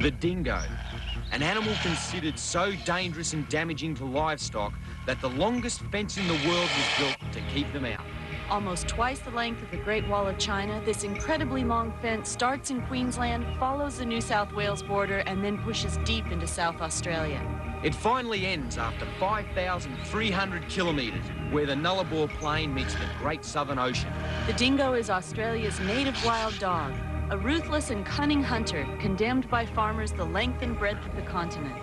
The dingo, an animal considered so dangerous and damaging to livestock that the longest fence in the world was built to keep them out. Almost twice the length of the Great Wall of China, this incredibly long fence starts in Queensland, follows the New South Wales border, and then pushes deep into South Australia. It finally ends after 5,300 kilometres, where the Nullarbor Plain meets the Great Southern Ocean. The dingo is Australia's native wild dog, a ruthless and cunning hunter condemned by farmers the length and breadth of the continent.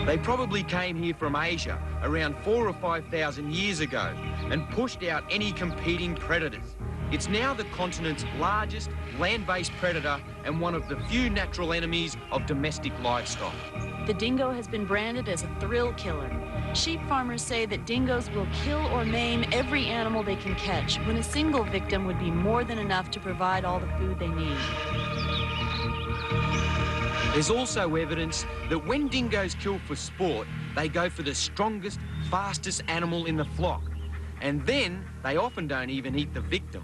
They probably came here from Asia around 4,000 or 5,000 years ago and pushed out any competing predators. It's now the continent's largest land-based predator and one of the few natural enemies of domestic livestock. The dingo has been branded as a thrill killer. Sheep farmers say that dingoes will kill or maim every animal they can catch, when a single victim would be more than enough to provide all the food they need. There's also evidence that when dingoes kill for sport, they go for the strongest, fastest animal in the flock. And then they often don't even eat the victim.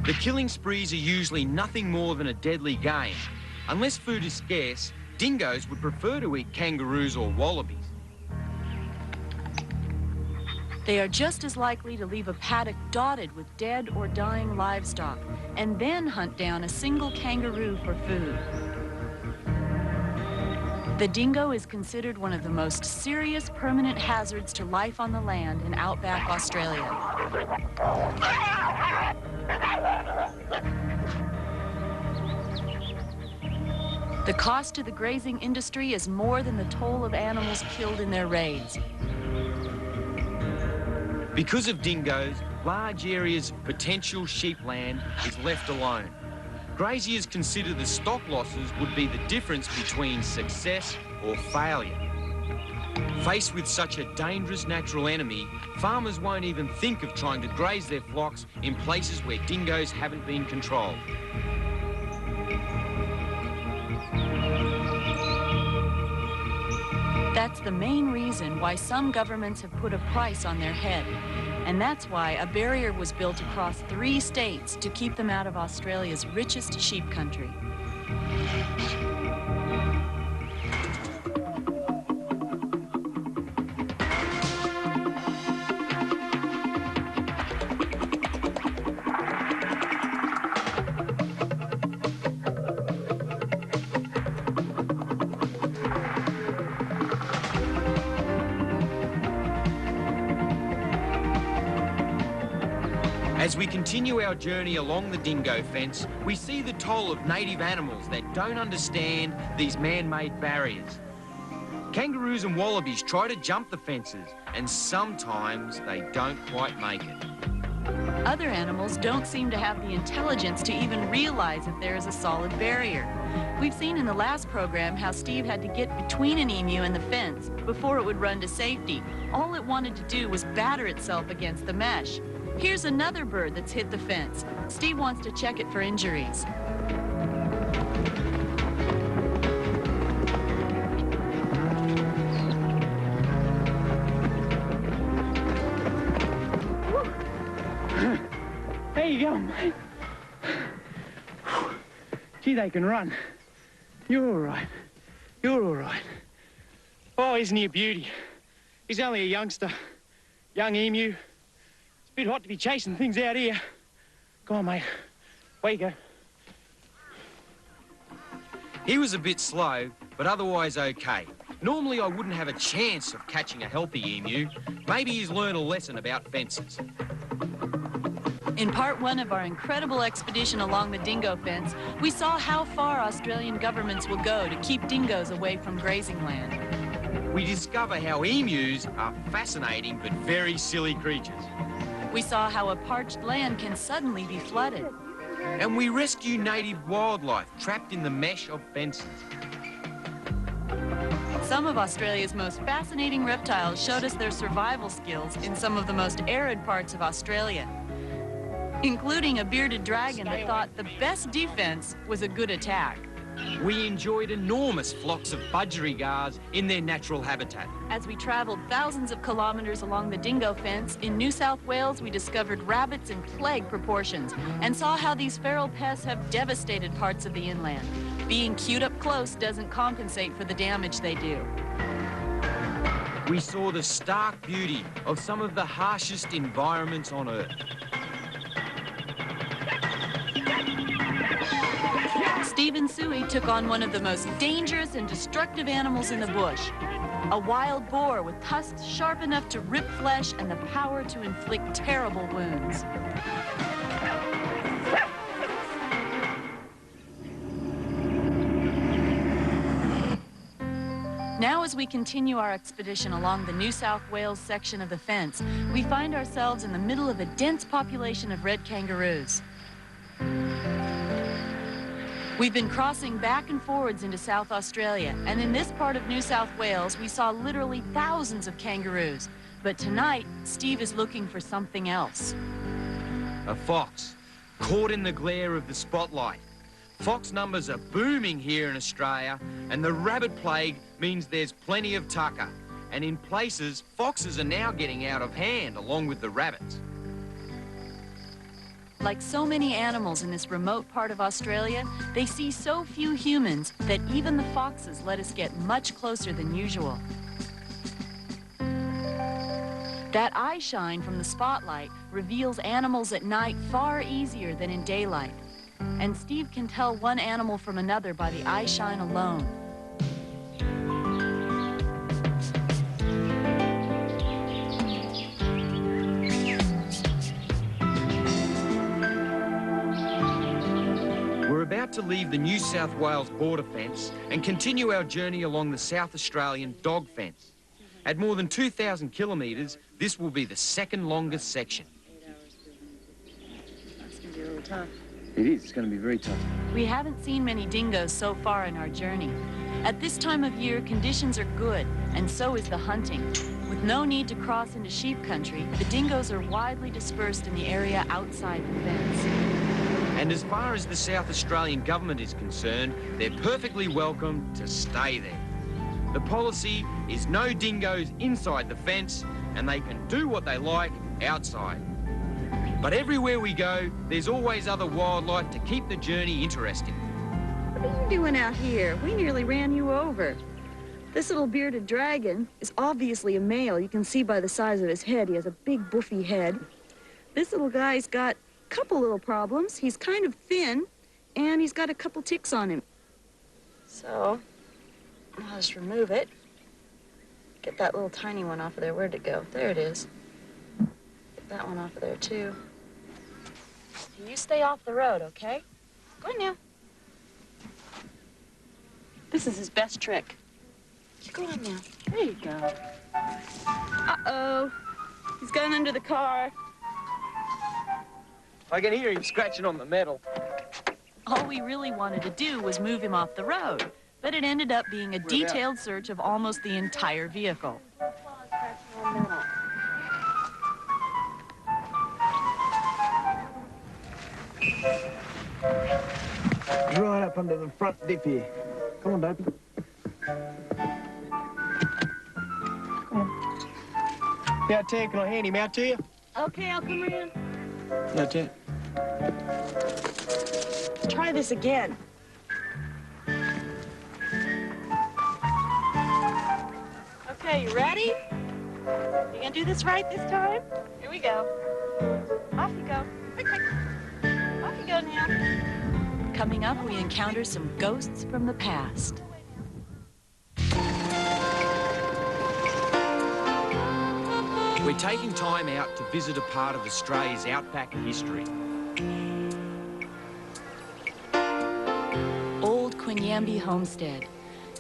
The killing sprees are usually nothing more than a deadly game. Unless food is scarce, dingoes would prefer to eat kangaroos or wallabies. They are just as likely to leave a paddock dotted with dead or dying livestock, and then hunt down a single kangaroo for food. The dingo is considered one of the most serious permanent hazards to life on the land in outback Australia. The cost to the grazing industry is more than the toll of animals killed in their raids. Because of dingoes, large areas of potential sheepland is left alone. Graziers consider the stock losses would be the difference between success or failure. Faced with such a dangerous natural enemy, farmers won't even think of trying to graze their flocks in places where dingoes haven't been controlled. That's the main reason why some governments have put a price on their head. And that's why a barrier was built across 3 states to keep them out of Australia's richest sheep country. As we continue our journey along the dingo fence, we see the toll of native animals that don't understand these man-made barriers. Kangaroos and wallabies try to jump the fences, and sometimes they don't quite make it. Other animals don't seem to have the intelligence to even realize that there is a solid barrier. We've seen in the last program how Steve had to get between an emu and the fence before it would run to safety. All it wanted to do was batter itself against the mesh. Here's another bird that's hit the fence. Steve wants to check it for injuries. There you go, mate. Gee, they can run. You're all right. You're all right. Oh, isn't he a beauty? He's only a youngster. Young emu. It's a bit hot to be chasing things out here. Go on, mate. Away you go. He was a bit slow, but otherwise okay. Normally I wouldn't have a chance of catching a healthy emu. Maybe he's learned a lesson about fences. In part 1 of our incredible expedition along the dingo fence, we saw how far Australian governments will go to keep dingoes away from grazing land. We discover how emus are fascinating but very silly creatures. We saw how a parched land can suddenly be flooded. And we rescue native wildlife trapped in the mesh of fences. Some of Australia's most fascinating reptiles showed us their survival skills in some of the most arid parts of Australia, including a bearded dragon that thought the best defense was a good attack. We enjoyed enormous flocks of budgerigars in their natural habitat. As we traveled thousands of kilometers along the Dingo fence, in New South Wales we discovered rabbits in plague proportions and saw how these feral pests have devastated parts of the inland. Being cued up close doesn't compensate for the damage they do. We saw the stark beauty of some of the harshest environments on Earth. Steve and Suey took on one of the most dangerous and destructive animals in the bush. A wild boar with tusks sharp enough to rip flesh and the power to inflict terrible wounds. Now, as we continue our expedition along the New South Wales section of the fence, we find ourselves in the middle of a dense population of red kangaroos. We've been crossing back and forwards into South Australia, and in this part of New South Wales, we saw literally thousands of kangaroos. But tonight, Steve is looking for something else. A fox, caught in the glare of the spotlight. Fox numbers are booming here in Australia, and the rabbit plague means there's plenty of tucker. And in places, foxes are now getting out of hand, along with the rabbits. Like so many animals in this remote part of Australia, they see so few humans that even the foxes let us get much closer than usual. That eye shine from the spotlight reveals animals at night far easier than in daylight. And Steve can tell one animal from another by the eye shine alone. We're about to leave the New South Wales border fence and continue our journey along the South Australian dog fence. At more than 2,000 kilometres, this will be the second longest section. 8 hours. That's going to be a little tough. It is. It's going to be very tough. We haven't seen many dingoes so far in our journey. At this time of year, conditions are good, and so is the hunting. With no need to cross into sheep country, the dingoes are widely dispersed in the area outside the fence. And as far as the South Australian government is concerned, they're perfectly welcome to stay there. The policy is no dingoes inside the fence, and they can do what they like outside. But everywhere we go, there's always other wildlife to keep the journey interesting. What are you doing out here? We nearly ran you over. This little bearded dragon is obviously a male. You can see by the size of his head. He has a big, boofy head. This little guy's got a couple little problems. He's kind of thin, and he's got a couple ticks on him. So, I'll just remove it. Get that little tiny one off of there. Where'd it go? There it is. Get that one off of there, too. You stay off the road, okay? Go on now. This is his best trick. You go on now. There you go. Uh-oh. He's gone under the car. I can hear him scratching on the metal. All we really wanted to do was move him off the road, but it ended up being a detailed search of almost the entire vehicle. Right up under the front diff here. Come on, Dopey. Come on. Be out there, can I hand him out to you? Okay, I'll come around. Out there. Try this again. Okay, you ready? You gonna do this right this time? Here we go. Off you go. Quick, quick. Off you go now. Coming up, we encounter some ghosts from the past. We're taking time out to visit a part of Australia's outback history. Old Queensland homestead,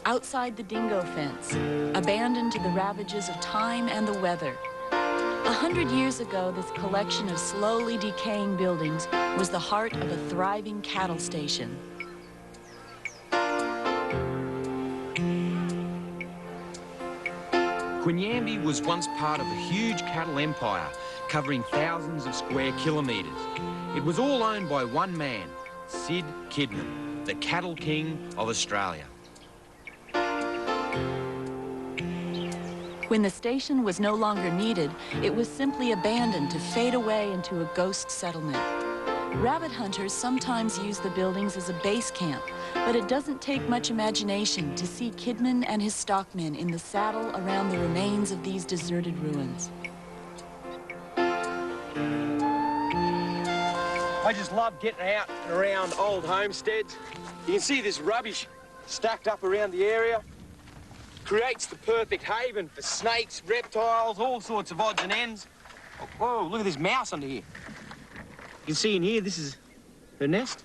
outside the Dingo fence, abandoned to the ravages of time and the weather. 100 years ago, this collection of slowly decaying buildings was the heart of a thriving cattle station. Queensland was once part of a huge cattle empire covering thousands of square kilometres. It was all owned by one man, Sid Kidman, the cattle king of Australia. When the station was no longer needed, it was simply abandoned to fade away into a ghost settlement. Rabbit hunters sometimes use the buildings as a base camp, but it doesn't take much imagination to see Kidman and his stockmen in the saddle around the remains of these deserted ruins. I just love getting out and around old homesteads. You can see this rubbish stacked up around the area. Creates the perfect haven for snakes, reptiles, all sorts of odds and ends. Oh, whoa, look at this mouse under here. You can see in here, this is her nest.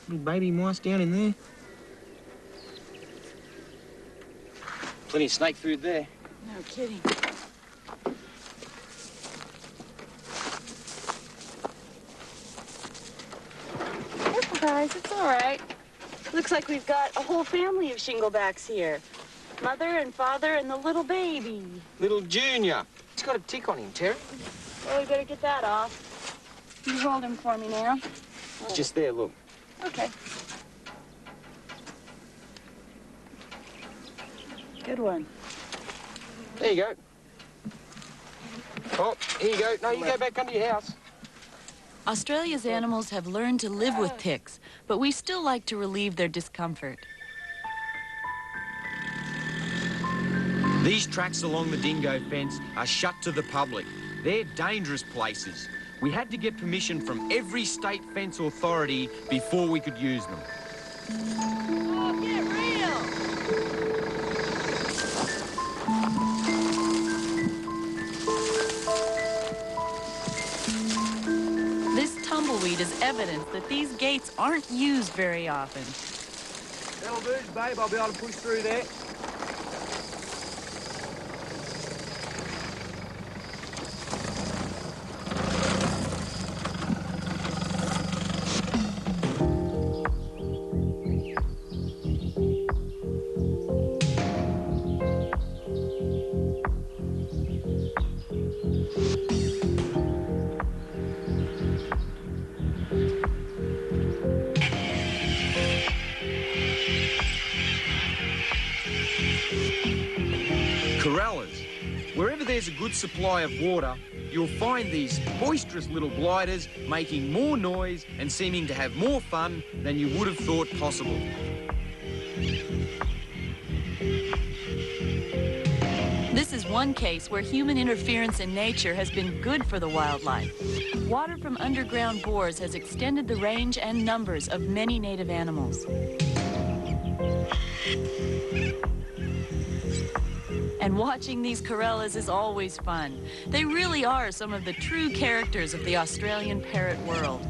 Little baby mice down in there. Plenty of snake food there. No kidding. Careful, guys, it's all right. Looks like we've got a whole family of shinglebacks here. Mother and father and the little baby. Little Junior. He's got a tick on him, Terry. Oh, we better get that off. You hold him for me now. It's just there, look. Okay. Good one. There you go. Oh, here you go. No, you go back under your house. Australia's animals have learned to live with ticks, but we still like to relieve their discomfort. These tracks along the Dingo fence are shut to the public. They're dangerous places. We had to get permission from every state fence authority before we could use them. Oh, get real! This tumbleweed is evidence that these gates aren't used very often. That'll do, babe. I'll be able to push through there. Wherever there's a good supply of water, you'll find these boisterous little gliders making more noise and seeming to have more fun than you would have thought possible. This is one case where human interference in nature has been good for the wildlife. Water from underground bores has extended the range and numbers of many native animals. And watching these corellas is always fun. They really are some of the true characters of the Australian parrot world.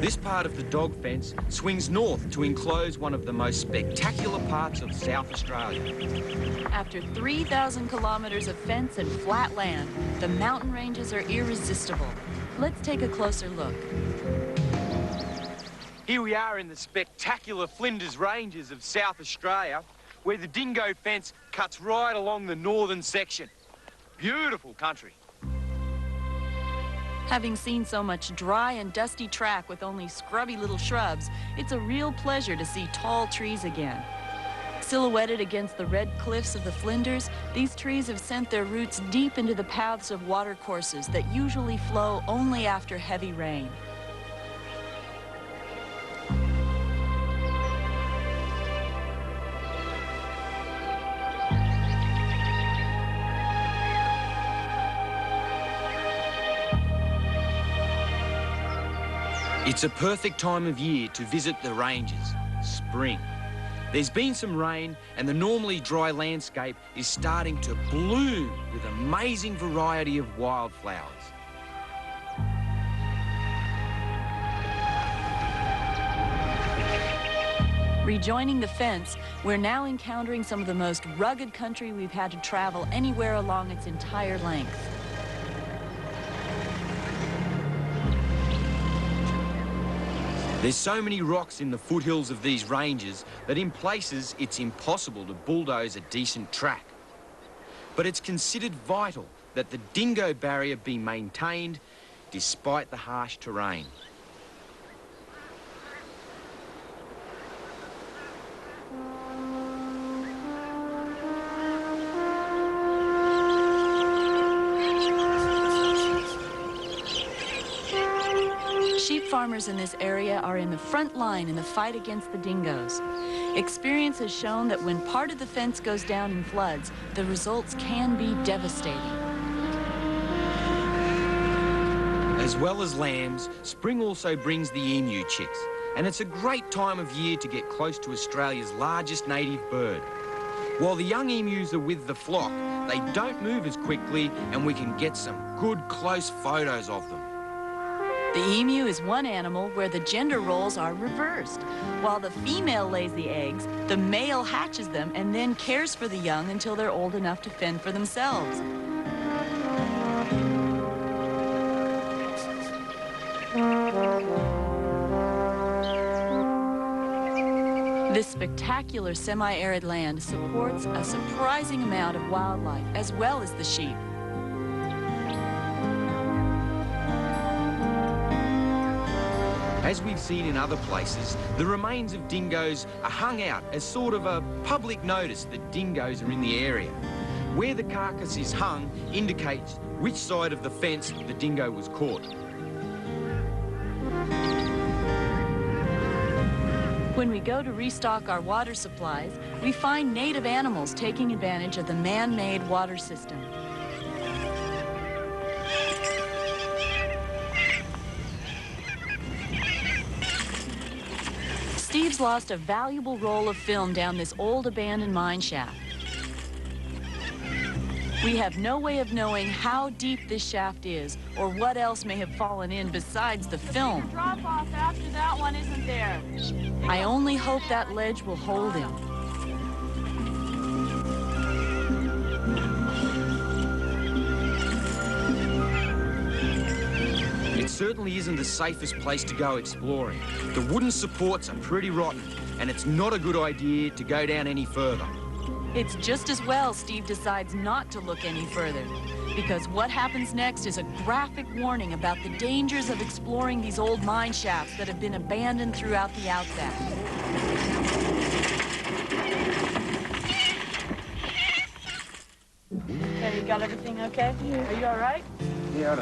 This part of the dog fence swings north to enclose one of the most spectacular parts of South Australia. After 3,000 kilometers of fence and flat land, the mountain ranges are irresistible. Let's take a closer look. Here we are in the spectacular Flinders Ranges of South Australia, where the Dingo fence cuts right along the northern section. Beautiful country. Having seen so much dry and dusty track with only scrubby little shrubs, it's a real pleasure to see tall trees again. Silhouetted against the red cliffs of the Flinders, these trees have sent their roots deep into the paths of watercourses that usually flow only after heavy rain. It's a perfect time of year to visit the ranges, spring. There's been some rain and the normally dry landscape is starting to bloom with an amazing variety of wildflowers. Rejoining the fence, we're now encountering some of the most rugged country we've had to travel anywhere along its entire length. There's so many rocks in the foothills of these ranges that in places it's impossible to bulldoze a decent track. But it's considered vital that the Dingo barrier be maintained despite the harsh terrain. Sheep farmers in this area are in the front line in the fight against the dingoes. Experience has shown that when part of the fence goes down in floods, the results can be devastating. As well as lambs, spring also brings the emu chicks, and it's a great time of year to get close to Australia's largest native bird. While the young emus are with the flock, they don't move as quickly, and we can get some good close photos of them. The emu is one animal where the gender roles are reversed. While the female lays the eggs, the male hatches them and then cares for the young until they're old enough to fend for themselves. This spectacular semi-arid land supports a surprising amount of wildlife as well as the sheep. As we've seen in other places, the remains of dingoes are hung out as sort of a public notice that dingoes are in the area. Where the carcass is hung indicates which side of the fence the dingo was caught. When we go to restock our water supplies, we find native animals taking advantage of the man-made water system. Steve's lost a valuable roll of film down this old abandoned mine shaft. We have no way of knowing how deep this shaft is or what else may have fallen in besides the film. Drop off after that one, isn't there? I only hope that ledge will hold him. It certainly isn't the safest place to go exploring. The wooden supports are pretty rotten, and it's not a good idea to go down any further. It's just as well Steve decides not to look any further, because what happens next is a graphic warning about the dangers of exploring these old mine shafts that have been abandoned throughout the outback. Okay, you got everything okay? Are you all right? Yeah,